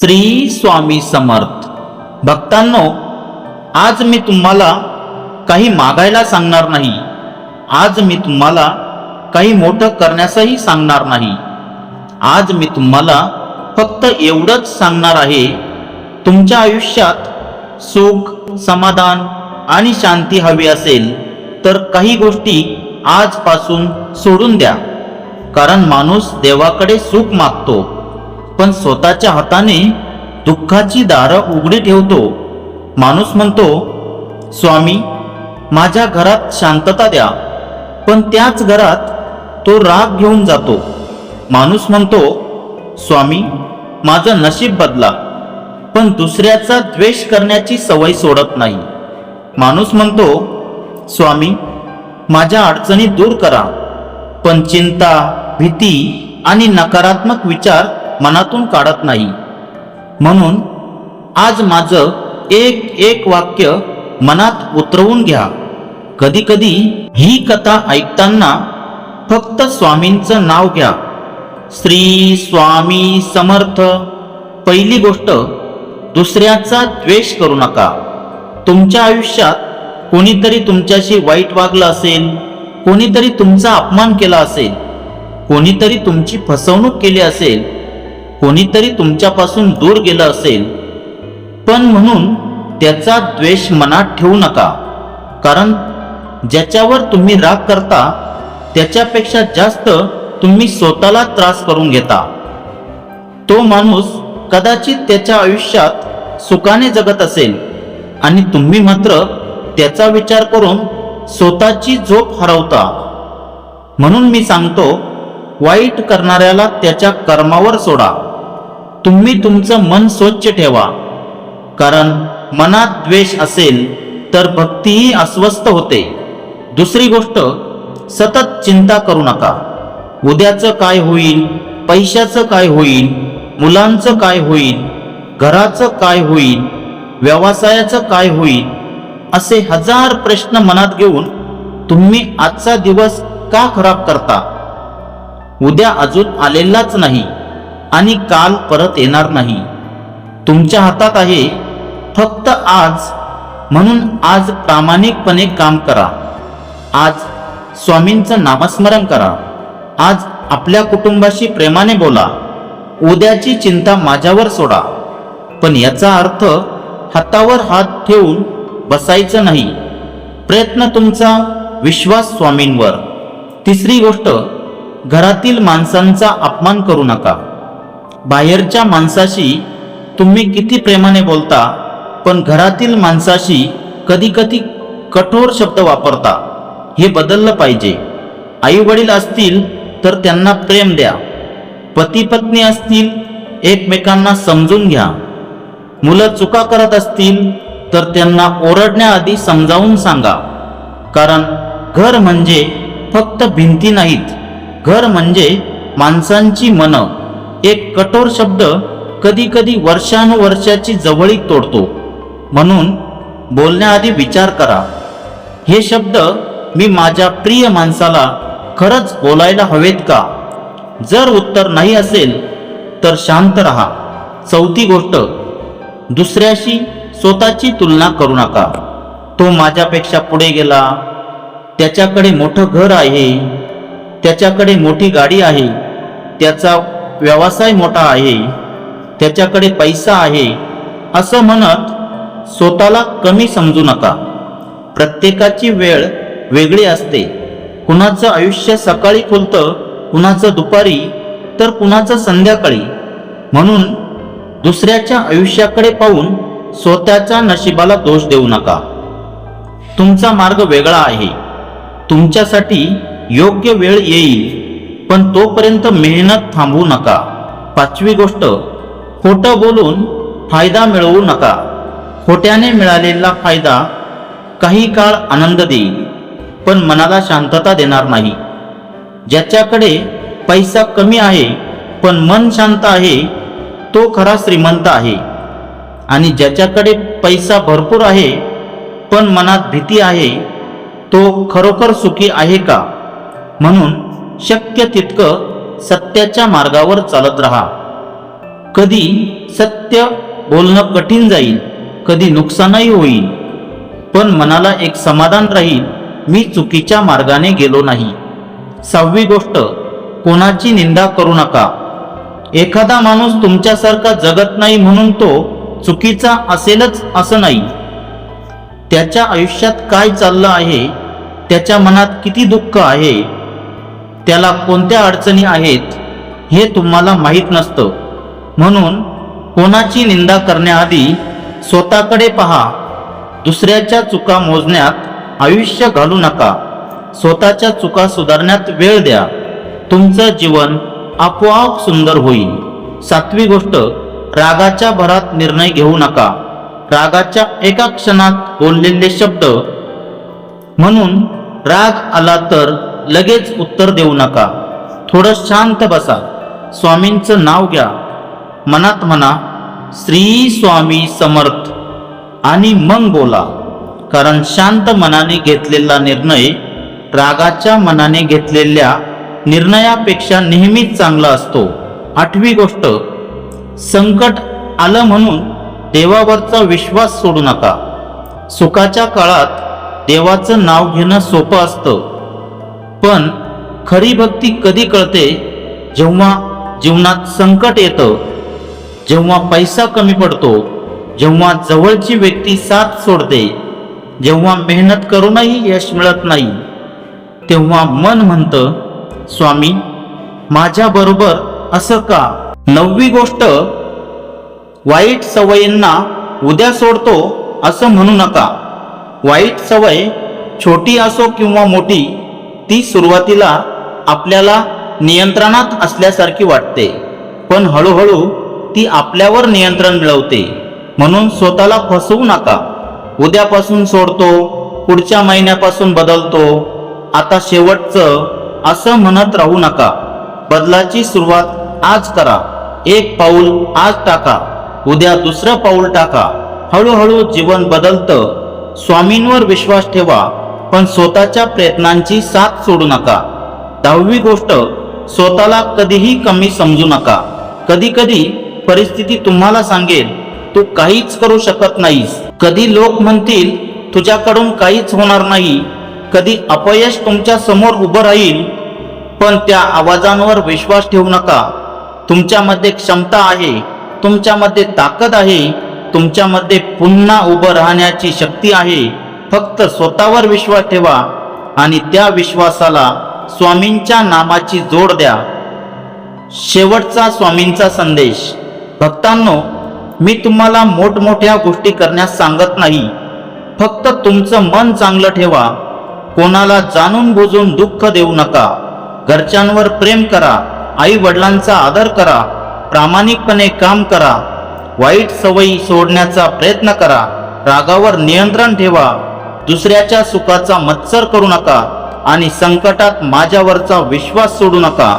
श्री स्वामी समर्थ भक्तांनो, आज मी तुम्हाला काही मागायला सांगणार नाही. आज मी तुम्हाला काही मोठं करण्यासही सांगणार नाही. आज मी तुम्हाला फक्त एवढंच सांगणार आहे, तुमच्या आयुष्यात सुख, समाधान आणि शांती हवी असेल तर काही गोष्टी आजपासून सोडून द्या. कारण माणूस देवाकडे सुख मागतो, पण स्वतःच्या हाताने दुःखाची दारं उघडी ठेवतो. माणूस म्हणतो, स्वामी माझ्या घरात शांतता द्या, पण त्याच घरात तो राग घेऊन जातो. माणूस म्हणतो, स्वामी माझं नशीब बदला, पण दुसऱ्याचा द्वेष करण्याची सवय सोडत नाही. माणूस म्हणतो, स्वामी माझ्या अडचणी दूर करा, पण चिंता, भीती आणि नकारात्मक विचार मनातून काढत नाही. म्हणून आज माझं एक वाक्य मनात उतरवून घ्या. कधी कधी ही कथा ऐकताना फक्त स्वामींचं नाव घ्या. श्री स्वामी समर्थ. पहिली गोष्ट, दुसऱ्याचा द्वेष करू नका. तुमच्या आयुष्यात कोणीतरी तुमच्याशी वाईट वागलं असेल, कोणीतरी तुमचा अपमान केला असेल, कोणीतरी तुमची फसवणूक केली असेल, कोणीतरी तुमच्यापासून दूर गेलं असेल, पण म्हणून त्याचा द्वेष मनात ठेवू नका. कारण ज्याच्यावर तुम्ही राग करता त्याच्यापेक्षा जास्त तुम्ही स्वतःला त्रास करून घेता. तो माणूस कदाचित त्याच्या आयुष्यात सुखाने जगत असेल आणि तुम्ही मात्र त्याचा विचार करून स्वतःची झोप हरवता. म्हणून मी सांगतो, वाईट करणाऱ्याला त्याच्या कर्मावर सोडा. तुम्ही तुमचं मन स्वच्छ ठेवा. कारण मनात द्वेष असेल तर भक्तीही अस्वस्थ होते. दुसरी गोष्ट, सतत चिंता करू नका. उद्याचं काय होईल, पैशाचं काय होईल, मुलांचं काय होईल, घराचं काय होईल, व्यवसायाचं काय होईल, असे हजार प्रश्न मनात घेऊन तुम्ही आजचा दिवस का खराब करता? उद्या अजून आलेलाच नाही आणि काल परत येणार नाही. तुमच्या हातात आहे फक्त आज. म्हणून आज प्रामाणिकपणे काम करा. आज स्वामींचं नामस्मरण करा. आज आपल्या कुटुंबाशी प्रेमाने बोला. उद्याची चिंता माझ्यावर सोडा. पण याचा अर्थ हातावर हात ठेवून बसायचं नाही. प्रयत्न तुमचा, विश्वास स्वामींवर. तिसरी गोष्ट, घरातील माणसांचा अपमान करू नका. बाहेरच्या माणसाशी तुम्ही किती प्रेमाने बोलता, पण घरातील माणसाशी कधी कधी कठोर शब्द वापरता. हे बदललं पाहिजे. आई वडील असतील तर त्यांना प्रेम द्या. पती पत्नी असतील एकमेकांना समजून घ्या. मुलं चुका करत असतील तर त्यांना ओरडण्याआधी समजावून सांगा. कारण घर म्हणजे फक्त भिंती नाहीत. घर म्हणजे माणसांची मनं. एक कठोर शब्द कधी कधी वर्षानुवर्षाची जवळीक तोडतो. म्हणून बोलण्याआधी विचार करा, हे शब्द मी माझ्या प्रिय माणसाला खरंच बोलायला हवेत का? जर उत्तर नाही असेल तर शांत रहा. चौथी गोष्ट, दुसऱ्याशी स्वतःची तुलना करू नका. तो माझ्यापेक्षा पुढे गेला, त्याच्याकडे मोठं घर आहे, त्याच्याकडे मोठी गाडी आहे, त्याचा व्यवसाय मोठा आहे, त्याच्याकडे पैसा आहे, असं म्हणत स्वतःला कमी समजू नका. प्रत्येकाची वेळ वेगळी असते. कुणाचं आयुष्य सकाळी खुलतं, कुणाचं दुपारी, तर कुणाचं संध्याकाळी. म्हणून दुसऱ्याच्या आयुष्याकडे पाहून स्वतःच्या नशिबाला दोष देऊ नका. तुमचा मार्ग वेगळा आहे. तुमच्यासाठी योग्य वेळ येईल, पण तोपर्यंत मेहनत थांबवू नका. पाचवी गोष्ट, खोटं बोलून फायदा मिळवू नका. खोट्याने मिळालेला फायदा काही काळ आनंद देईल, पण मनाला शांतता देणार नाही. ज्याच्याकडे पैसा कमी आहे पण मन शांत आहे, तो खरा श्रीमंत आहे. आणि ज्याच्याकडे पैसा भरपूर आहे पण मनात भीती आहे, तो खरोखर सुखी आहे का? म्हणून शक्य तितकं सत्याच्या मार्गावर चालत राहा. कधी सत्य बोलणं कठीण जाईल, कधी नुकसानही होईल, पण मनाला एक समाधान राहील, मी चुकीच्या मार्गाने गेलो नाही. 6वी गोष्ट, कोणाची निंदा करू नका. एखादा माणूस तुमच्यासारखा जगत नाही म्हणून तो चुकीचा असेलच असं नाही. त्याच्या आयुष्यात काय चाललं आहे, त्याच्या मनात किती दुःख आहे, त्याला कोणत्या अडचणी आहेत हे तुम्हाला माहीत नसतं. म्हणून कोणाची निंदा करण्याआधी स्वतःकडे पहा. दुसऱ्याच्या चुका मोजण्यात आयुष्य घालू नका. स्वतःच्या चुका सुधारण्यात वेळ द्या. तुमचं जीवन आपोआप सुंदर होईल. 7वी गोष्ट, रागाच्या भरात निर्णय घेऊ नका. रागाच्या एका क्षणात बोललेले शब्द, म्हणून राग आला तर लगेच उत्तर देऊ नका. थोडं शांत बसा, स्वामींचं नाव घ्या, मनात म्हणा श्री स्वामी समर्थ आणि मग बोला. कारण शांत मनाने घेतलेला निर्णय रागाच्या मनाने घेतलेल्या निर्णयापेक्षा नेहमीच चांगला असतो. 8वी गोष्ट, संकट आलं म्हणून देवावरचा विश्वास सोडू नका. सुखाच्या काळात देवाचं नाव घेणं सोपं असतं, पण खरी भक्ती कधी कळते? जेव्हा जीवनात संकट येतं, जेव्हा पैसा कमी पडतो, जेव्हा जवळची व्यक्ती साथ सोडते, जेव्हा मेहनत करूनही यश मिळत नाही, तेव्हा मन म्हणतं स्वामी माझ्याबरोबर असं का? 9वी गोष्ट, वाईट सवयींना उद्या सोडतो असं म्हणू नका. वाईट सवय छोटी असो किंवा मोठी, ती सुरुवातीला आपल्याला नियंत्रणात असल्यासारखी वाटते, पण हळूहळू ती आपल्यावर नियंत्रण मिळवते. म्हणून स्वतःला फसवू नका. उद्यापासून सोडतो, पुढच्या महिन्यापासून बदलतो, आता शेवटचं असं म्हणत राहू नका. बदलाची सुरुवात आज करा. एक पाऊल आज टाका, उद्या दुसरं पाऊल टाका. हळूहळू जीवन बदलतं. स्वामींवर विश्वास ठेवा, पण स्वतःच्या प्रयत्नांची साथ सोडू नका. 10वी गोष्ट, स्वतःला कधीही कमी समजू नका. कधी कधी परिस्थिती तुम्हाला सांगेल तू काहीच करू शकत नाहीस. कधी लोक म्हणतील तुझ्याकडून काहीच होणार नाही. कधी अपयश तुमच्या समोर उभं राहील, पण त्या आवाजांवर विश्वास ठेवू नका. तुमच्यामध्ये क्षमता आहे, तुमच्यामध्ये ताकद आहे, तुमच्यामध्ये पुन्हा उभं राहण्याची शक्ती आहे. फक्त स्वतःवर विश्वास ठेवा आणि त्या विश्वासाला स्वामींच्या नामाची जोड द्या. शेवटचा स्वामींचा संदेश. भक्तांनो, मी तुम्हाला मोठमोठ्या गोष्टी करण्यास सांगत नाही. फक्त तुमचं मन चांगलं ठेवा. कोणाला जाणून बुजून दुःख देऊ नका. घरच्यांवर प्रेम करा. आई वडिलांचा आदर करा. प्रामाणिकपणे काम करा. वाईट सवयी सोडण्याचा प्रयत्न करा. रागावर नियंत्रण ठेवा. दुसऱ्याच्या सुखाचा मत्सर करू नका आणि संकटात माझ्यावरचा विश्वास सोडू नका.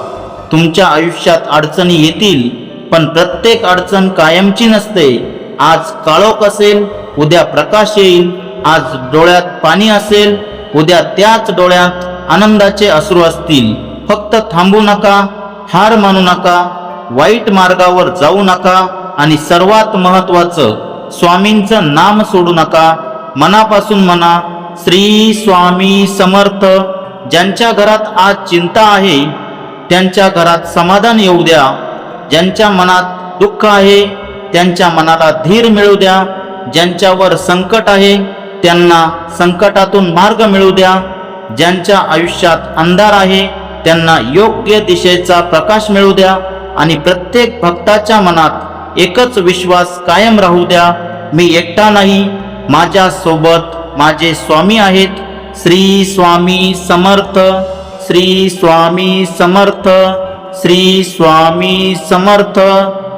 तुमच्या आयुष्यात अडचणी येतील, पण प्रत्येक अडचण कायमची नसते. आज काळोख असेल, उद्या प्रकाश येईल. आज डोळ्यात पाणी असेल, उद्या त्याच डोळ्यात आनंदाचे अश्रू असतील. फक्त थांबू नका, हार मानू नका, वाईट मार्गावर जाऊ नका आणि सर्वात महत्त्वाचं, स्वामींचं नाम सोडू नका. मनापासून म्हणा श्री स्वामी समर्थ. ज्यांच्या घरात आज चिंता आहे त्यांच्या घरात समाधान येऊ द्या. ज्यांच्या मनात दुःख आहे त्यांच्या मनाला धीर मिळू द्या. ज्यांच्यावर संकट आहे त्यांना संकटातून मार्ग मिळू द्या. ज्यांच्या आयुष्यात अंधार आहे त्यांना योग्य दिशेचा प्रकाश मिळू द्या. आणि प्रत्येक भक्ताच्या मनात एकच विश्वास कायम राहू द्या, मी एकटा नाही, माझ्या सोबत माझे स्वामी आहेत. श्री स्वामी समर्थ. श्री स्वामी समर्थ. श्री स्वामी समर्थ.